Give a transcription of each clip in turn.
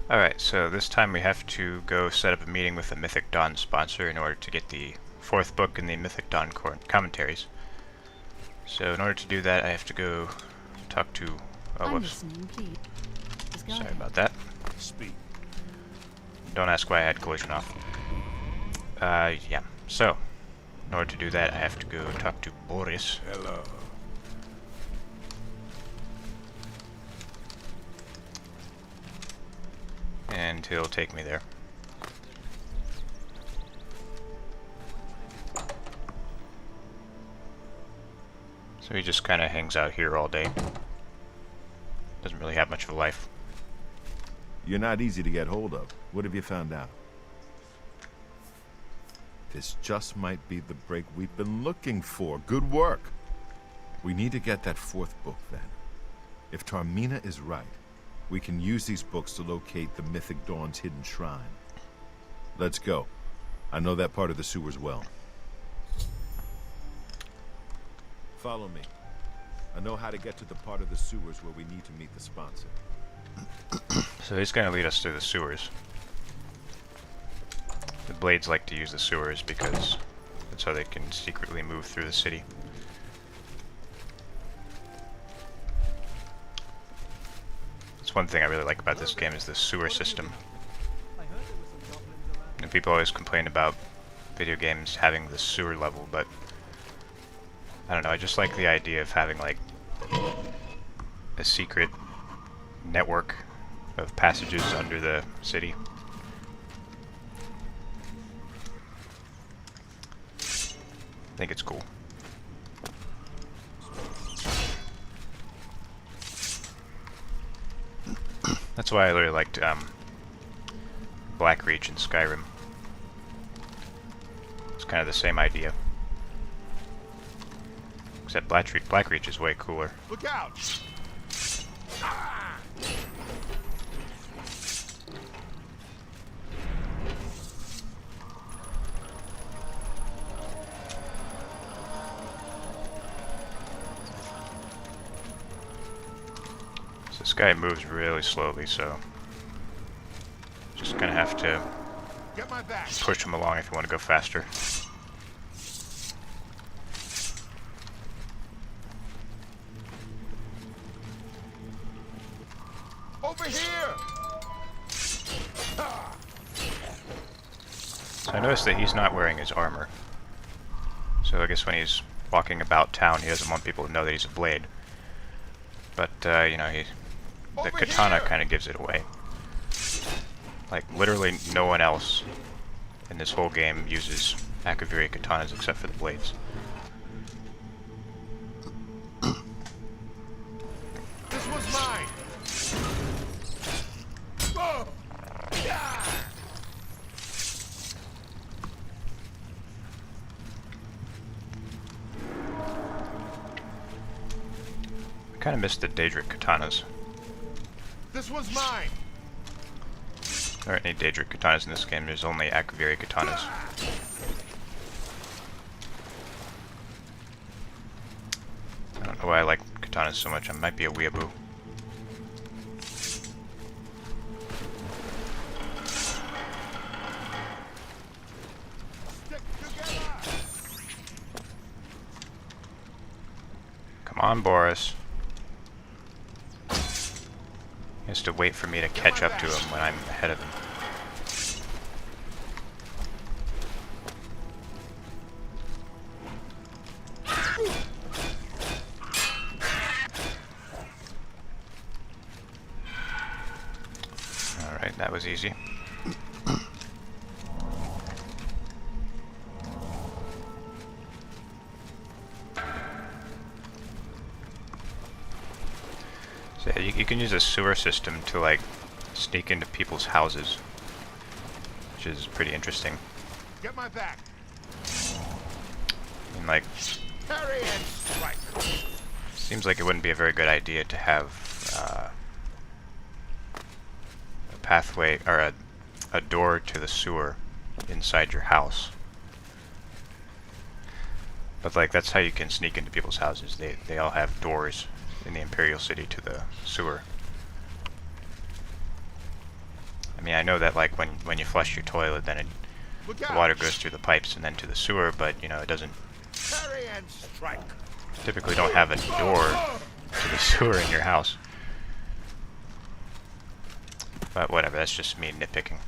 Alright, so this time we have to go set up a meeting with the Mythic Dawn sponsor in order to get the fourth book in the Mythic Dawn commentaries. So in order to do that, I have to go talk to... Oh, I'm whoops. listening, please. Just go Sorry ahead. about that. Speak. Don't ask why I had collision off. Yeah. So, in order to do that, I have to go talk to Boris. Hello. And he'll take me there. So he just kind of hangs out here all day. Doesn't really have much of a life. You're not easy to get hold of. What have you found out? This just might be the break we've been looking for. Good work. We need to get that fourth book then. If Tarmina is right, we can use these books to locate the Mythic Dawn's hidden shrine. Let's go. I know that part of the sewers well. Follow me. I know how to get to the part of the sewers where we need to meet the sponsor. So he's going to lead us through the sewers. The Blades like to use the sewers because that's how they can secretly move through the city. That's one thing I really like about this game is the sewer system. And people always complain about video games having the sewer level, but I don't know, I just like the idea of having like a secret network of passages under the city. I think it's cool. That's why I really liked Blackreach in Skyrim. It's kind of the same idea. Except Blackreach is way cooler. Look out! So this guy moves really slowly, so just gonna have to Get my back. push him along if you want to go faster. Over here! So I noticed that he's not wearing his armor. So I guess when he's walking about town, he doesn't want people to know that he's a blade. But, you know, the katana kind of gives it away. Like, literally no one else in this whole game uses Akaviri katanas except for the blades. This was mine! Whoa! I kind of missed the Daedric katanas. This was mine! There aren't any Daedric katanas in this game, there's only Akaviri katanas. I don't know why I like katanas so much, I might be a weeaboo. Stick together! Come on, Boris. He has to wait for me to catch up to him when I'm ahead of him. Alright, that was easy. So yeah, you can use a sewer system to like sneak into people's houses, which is pretty interesting. Get my back! And like, Parry and strike! seems like it wouldn't be a very good idea to have a pathway or a door to the sewer inside your house. But like that's how you can sneak into people's houses. They all have doors in the Imperial City to the sewer. I know that like when you flush your toilet, then the water goes through the pipes and then to the sewer, but you know it doesn't. Parry and strike. Typically, don't have a door to the sewer in your house. But whatever, that's just me nitpicking.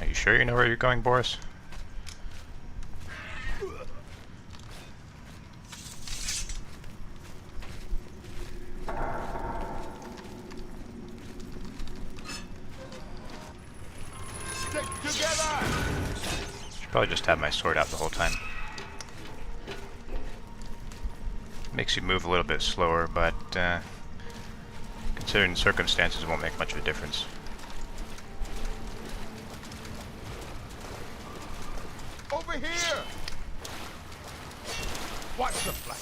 Are you sure you know where you're going, Boris? Stick together. Should probably just have my sword out the whole time. Makes you move a little bit slower, but considering the circumstances, it won't make much of a difference. Over here. Watch the flash.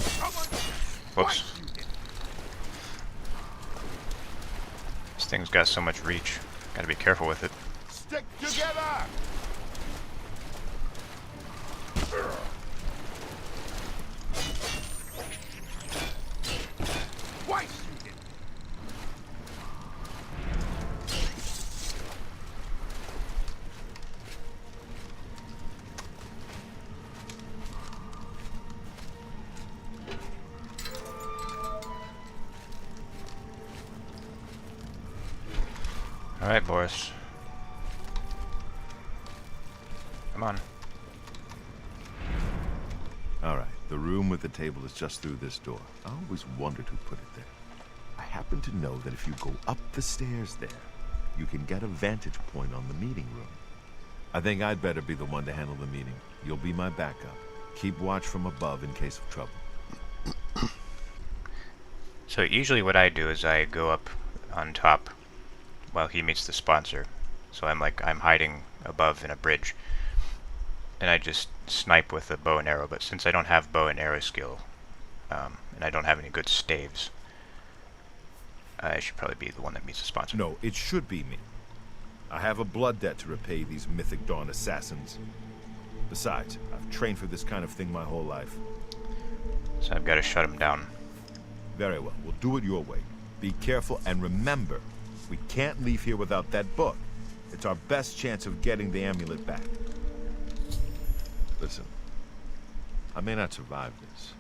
Whoops. This thing's got so much reach. Gotta be careful with it. Stick together. Alright, Boris. Come on. All right, the room with the table is just through this door. I always wondered who put it there. I happen to know that if you go up the stairs there, you can get a vantage point on the meeting room. I think I'd better be the one to handle the meeting. You'll be my backup. Keep watch from above in case of trouble. So usually what I do is I go up on top while he meets the sponsor. So I'm hiding above in a bridge. And I just snipe with a bow and arrow, but since I don't have bow and arrow skill, and I don't have any good staves, I should probably be the one that meets the sponsor. No, it should be me. I have a blood debt to repay these Mythic Dawn assassins. Besides, I've trained for this kind of thing my whole life. So I've got to shut him down. Very well, we'll do it your way. Be careful, and remember, we can't leave here without that book. It's our best chance of getting the amulet back. Listen, I may not survive this,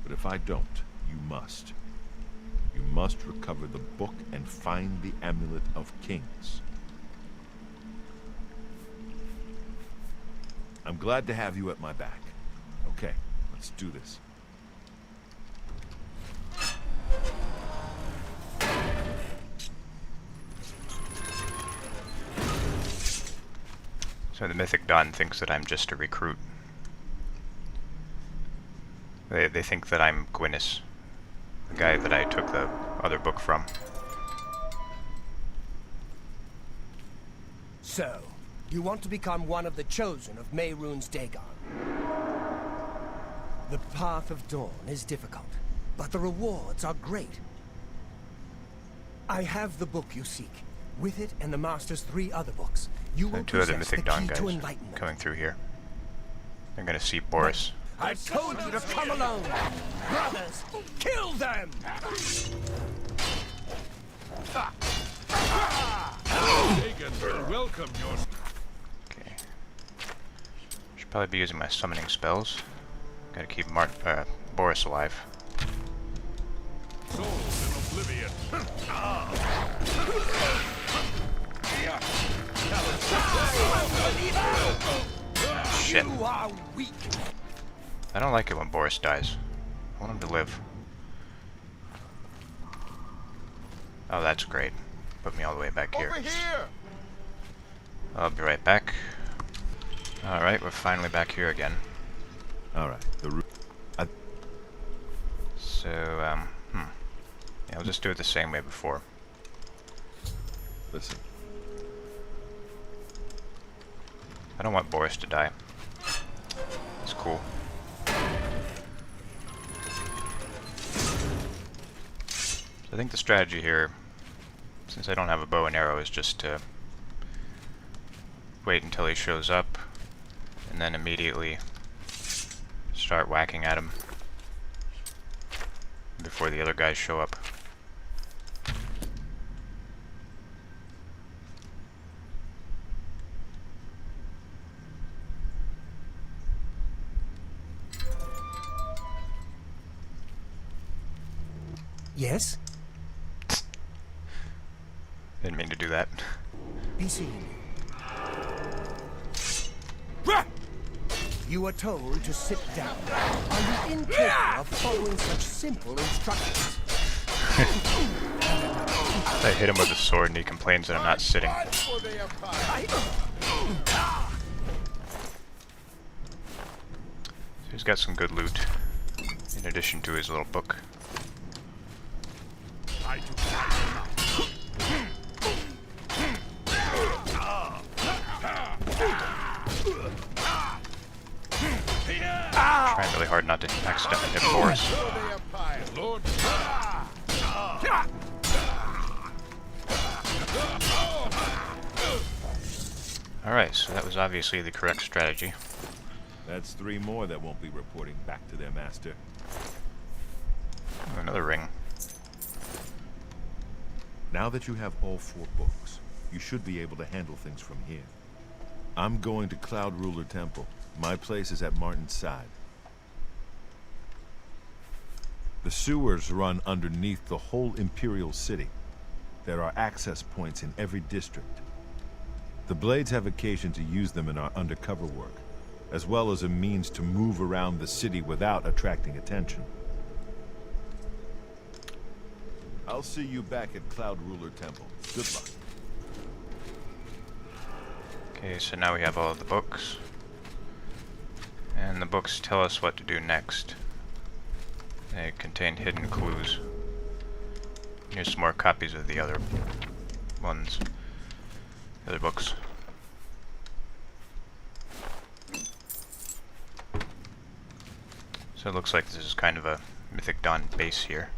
but if I don't, you must. You must recover the book and find the Amulet of Kings. I'm glad to have you at my back. Okay, let's do this. So the Mythic Dawn thinks that I'm just a recruit. They think that I'm Gwynnis, the guy that I took the other book from. So, you want to become one of the chosen of Mehrunes Dagon. The path of dawn is difficult, but the rewards are great. I have the book you seek. With it and the Master's 3 other books, you will And two other possess Mythic the Dawn key guys to enlightenment. coming through here. They're gonna see Boris. I told you to come alone! Brothers, kill them! Dagon will welcome your... Okay. Should probably be using my summoning spells. Gotta keep Boris alive. souls in Oblivion. Shit. You are weak. I don't like it when Boris dies. I want him to live. Oh, that's great. Put me all the way back here. Over here! I'll be right back. Alright, we're finally back here again. Alright, So, yeah, I'll just do it the same way before. listen. I don't want Boris to die. It's cool. I think the strategy here, since I don't have a bow and arrow, is just to wait until he shows up and then immediately start whacking at him. before the other guys show up. Yes? Didn't mean to do that. Be seeing you. You are told to sit down. Are you incapable of following such simple instructions? I hit him with a sword and he complains that I'm not sitting. So he's got some good loot, in addition to his little book. Trying really hard not to accidentally hit Boris. Lord. Alright, so that was obviously the correct strategy. That's 3 more that won't be reporting back to their master. Oh, another ring. Now that you have all 4 books, you should be able to handle things from here. I'm going to Cloud Ruler Temple. My place is at Martin's side. The sewers run underneath the whole Imperial City. There are access points in every district. The Blades have occasion to use them in our undercover work, as well as a means to move around the city without attracting attention. I'll see you back at Cloud Ruler Temple. Good luck. Okay, so now we have all of the books. And the books tell us what to do next. They contain hidden clues. Here's some more copies of the other ones. The other books. So it looks like this is kind of a Mythic Dawn base here.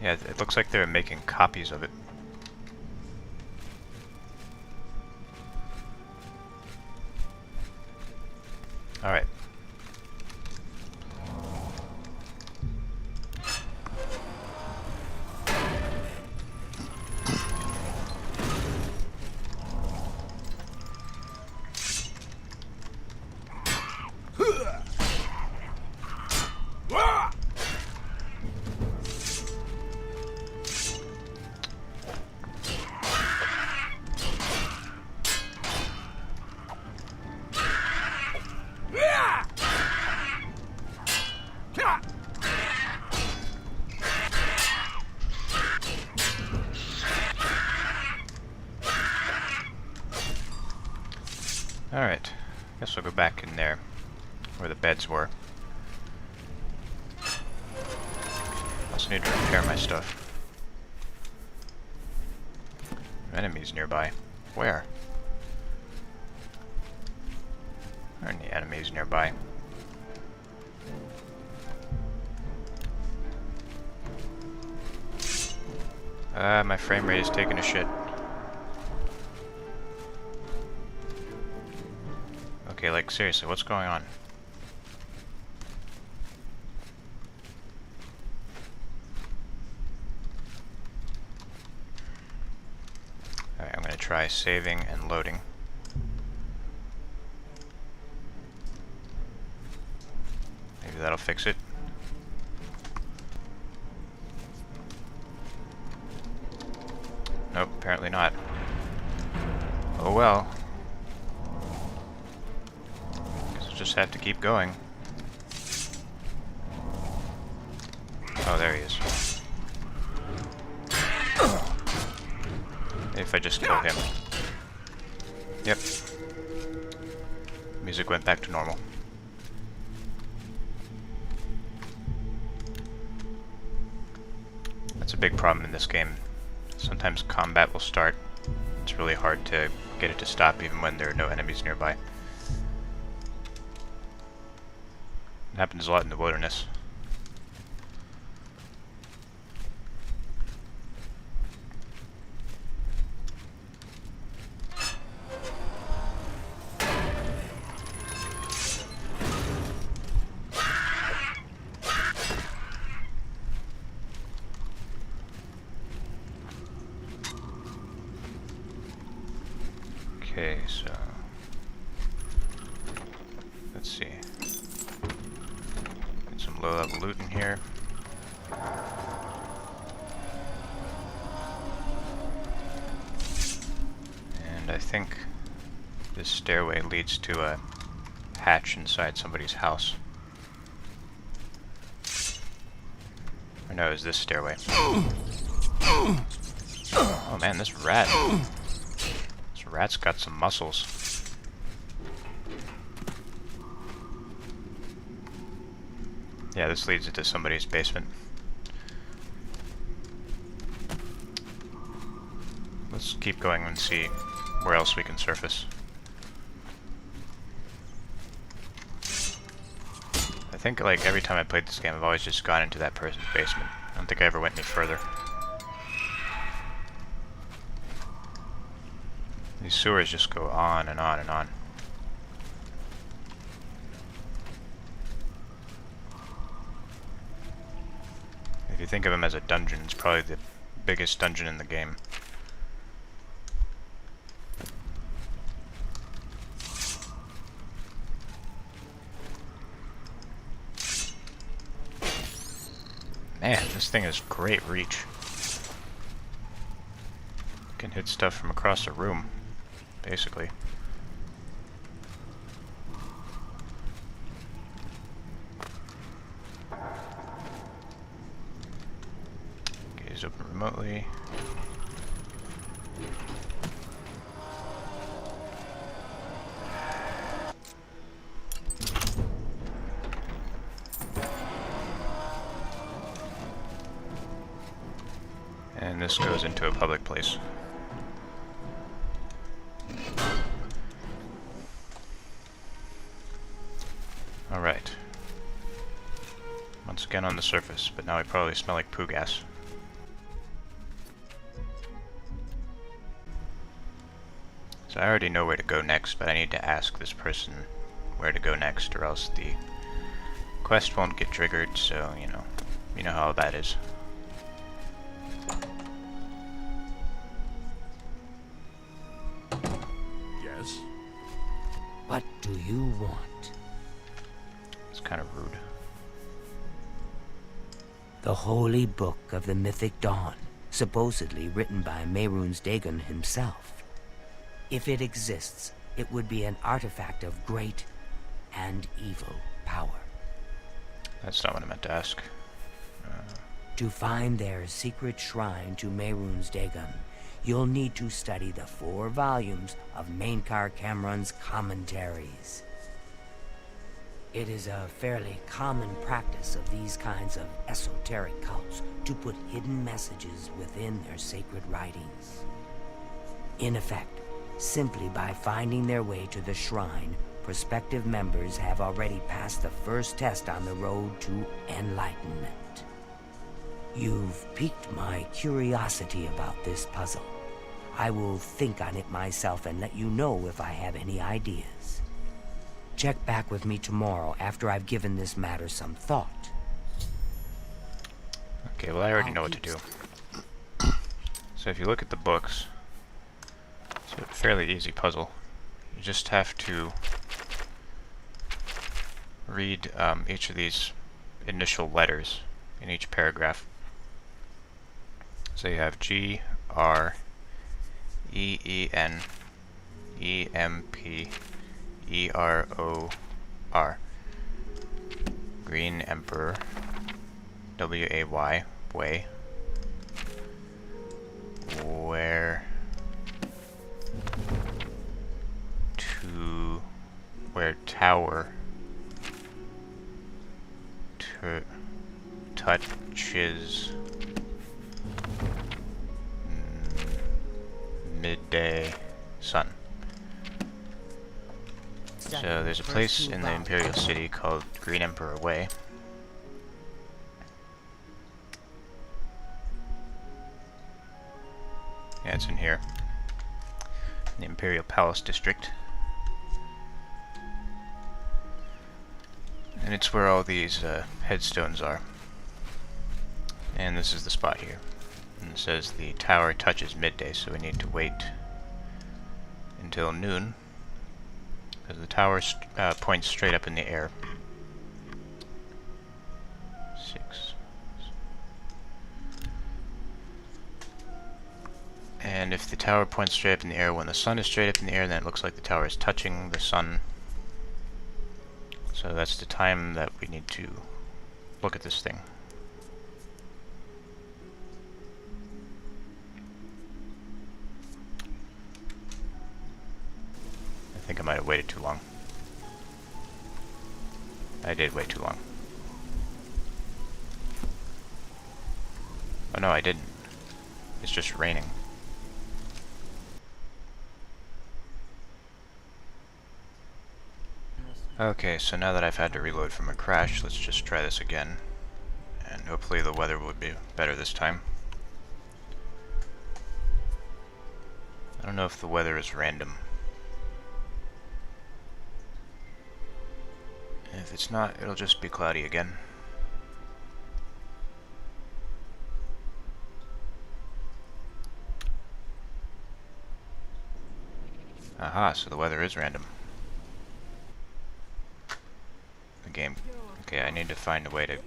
Yeah, it looks like they're making copies of it. Alright. Alright, guess we'll go back in there, where the beds were. Also need to repair my stuff. Enemies nearby. Where? Are any enemies nearby? My frame rate is taking a shit. Okay, like seriously, what's going on? Alright, I'm gonna try saving and loading. Maybe that'll fix it. Nope, apparently not. Oh well. Guess we'll just have to keep going. Oh, there he is. Maybe if I just kill him. Yep. Music went back to normal. That's a big problem in this game. Sometimes combat will start. It's really hard to get it to stop even when there are no enemies nearby. It happens a lot in the wilderness. Okay, so let's see. Get some low-level loot in here. And I think this stairway leads to a hatch inside somebody's house. Or no, is this stairway? Oh man, this rat. This rat's got some muscles. Yeah, this leads into somebody's basement. Let's keep going and see where else we can surface. I think like every time I played this game I've always just gone into that person's basement. I don't think I ever went any further. These sewers just go on and on and on. If you think of them as a dungeon, it's probably the biggest dungeon in the game. Man, this thing has great reach. Can hit stuff from across the room, basically. Gaze open remotely. And this goes into a public place. Alright. Once again on the surface, but now I probably smell like poo gas. So I already know where to go next, but I need to ask this person where to go next, or else the quest won't get triggered, so, you know how that is. Yes? What do you want? It's kind of rude. The Holy Book of the Mythic Dawn, supposedly written by Mehrunes Dagon himself. If it exists, it would be an artifact of great and evil power. That's not what I meant to ask. To find their secret shrine to Mehrunes Dagon, you'll need to study the 4 volumes of Mainkar Cameron's commentaries. It is a fairly common practice of these kinds of esoteric cults to put hidden messages within their sacred writings. In effect, simply by finding their way to the shrine, prospective members have already passed the first test on the road to enlightenment. You've piqued my curiosity about this puzzle. I will think on it myself and let you know if I have any ideas. Check back with me tomorrow after I've given this matter some thought. Okay, well I already know what to do. So if you look at the books, it's a fairly easy puzzle. You just have to read each of these initial letters in each paragraph. So you have G, R, E, E, N, E, M, P, E, R, O, R. Green Emperor, W, A, Y, way. Where tower touches midday sun. So there's a place in the Imperial City called Green Emperor Way. Yeah, it's in here. In the Imperial Palace District. And it's where all these headstones are. And this is the spot here. And it says the tower touches midday, so we need to wait until noon, because the tower points straight up in the air. 6. And if the tower points straight up in the air when the sun is straight up in the air, then it looks like the tower is touching the sun. So that's the time that we need to look at this thing. I think I might have waited too long. I did wait too long. Oh no, I didn't. It's just raining. Okay, so now that I've had to reload from a crash, let's just try this again. And hopefully the weather will be better this time. I don't know if the weather is random. If it's not, it'll just be cloudy again. Aha, so the weather is random. The game... Okay, I need to find a way to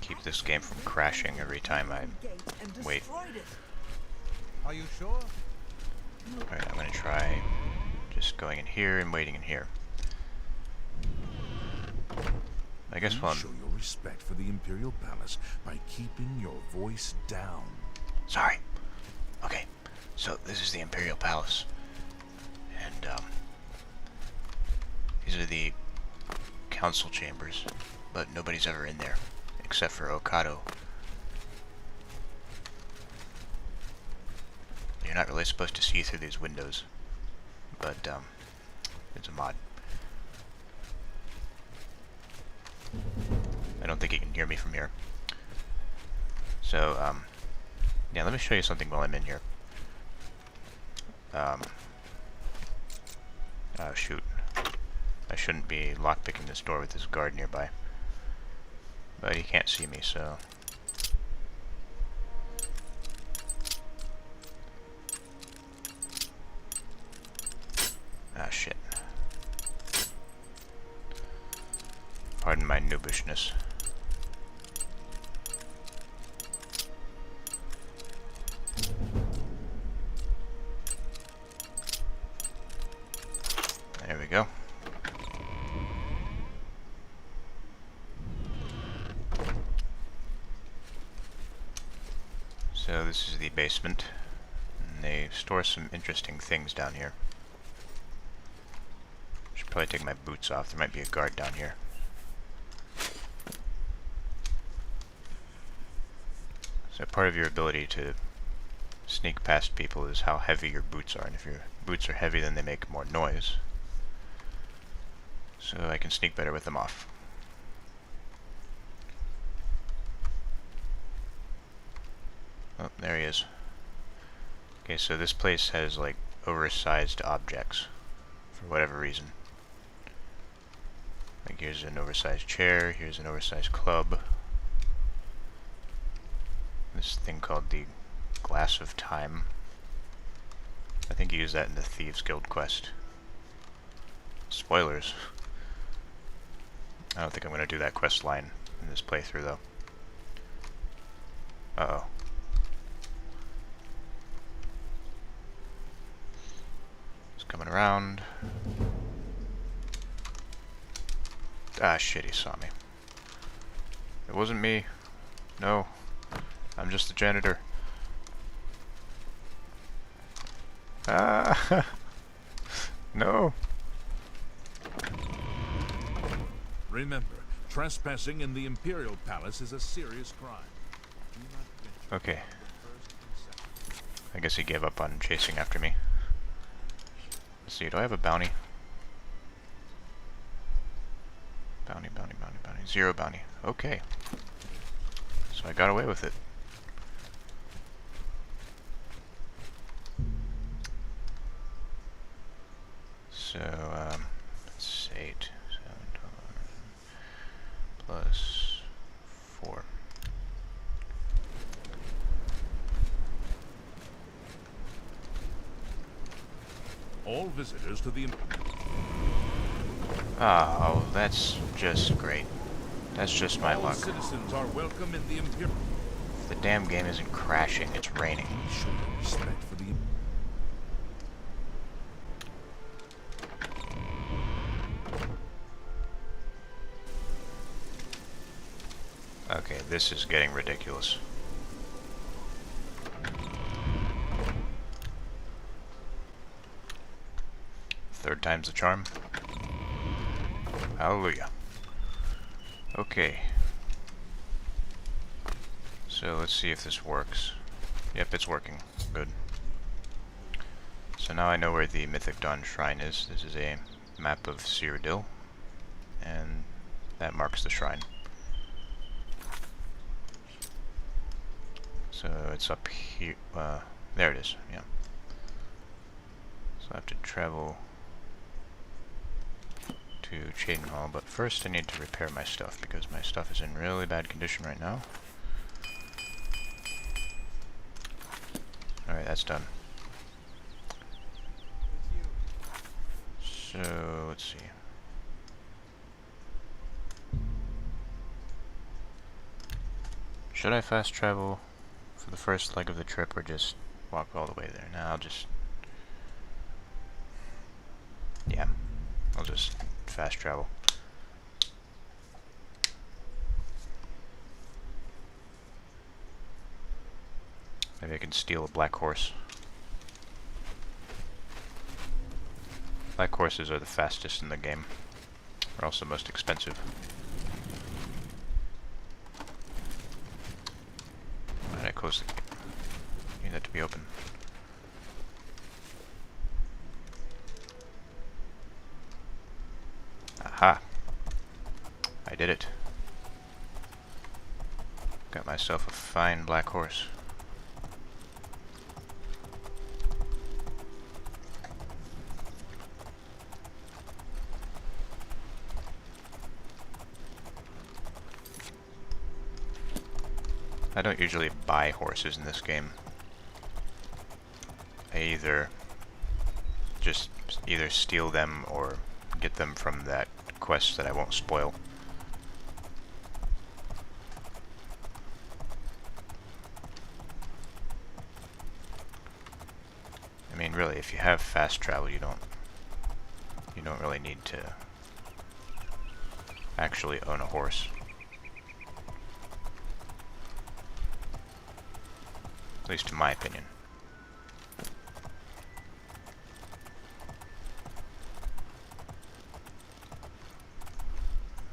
keep this game from crashing every time I wait. Are you sure? Alright, I'm gonna try just going in here and waiting in here. I guess while I'm... Show your respect for the Imperial Palace by keeping your voice down. Sorry. Okay, so this is the Imperial Palace. And, these are the council chambers, but nobody's ever in there, except for Okado. You're not really supposed to see through these windows, but, it's a mod. I don't think he can hear me from here. So, yeah, let me show you something while I'm in here. Oh shoot. I shouldn't be lockpicking this door with this guard nearby. But he can't see me, so... Ah, shit. Pardon my noobishness. There we go. So this is the basement, and they store some interesting things down here. Should probably take my boots off. There might be a guard down here. So part of your ability to sneak past people is how heavy your boots are, and if your boots are heavy, then they make more noise. So I can sneak better with them off. Oh, there he is. Okay, so this place has like oversized objects for whatever reason. Like here's an oversized chair, here's an oversized club. This thing called the Glass of Time. I think you use that in the Thieves Guild quest. Spoilers. I don't think I'm going to do that quest line in this playthrough though. Uh-oh. It's coming around. Ah shit, he saw me. It wasn't me. No. I'm just the janitor. Ah! No! Remember, trespassing in the Imperial Palace is a serious crime. Do not venture Okay. first and second. I guess he gave up on chasing after me. Let's see, do I have a bounty? Bounty, bounty, bounty, bounty. 0 bounty. Okay. So I got away with it. So, it's 8, 7, 12, plus 4. All visitors to the Oh, that's just great. That's just my all luck. citizens are welcome in the Imperial. The damn game isn't crashing, it's raining. Show respect for the. Okay, this is getting ridiculous. Third time's the charm. Hallelujah. Okay. So let's see if this works. Yep, it's working. Good. So now I know where the Mythic Dawn Shrine is. This is a map of Cyrodiil, and that marks the shrine. So it's up here. There it is. Yeah. So I have to travel to Cheydinhal, but first I need to repair my stuff because my stuff is in really bad condition right now. Alright, that's done. So, let's see. Should I fast travel for the first leg of the trip or just walk all the way there? No, I'll just... Yeah, I'll just fast travel. Maybe I can steal a black horse. Black horses are the fastest in the game. They're also most expensive. Why did I close the gate? I need that to be open. Aha! I did it. Got myself a fine black horse. I don't usually buy horses in this game. I either steal them or get them from that quest that I won't spoil. I mean, really, if you have fast travel, you don't really need to actually own a horse. At least in my opinion.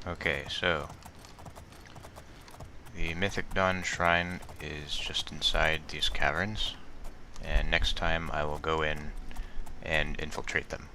Okay, so the Mythic Dawn Shrine is just inside these caverns, and next time I will go in and infiltrate them.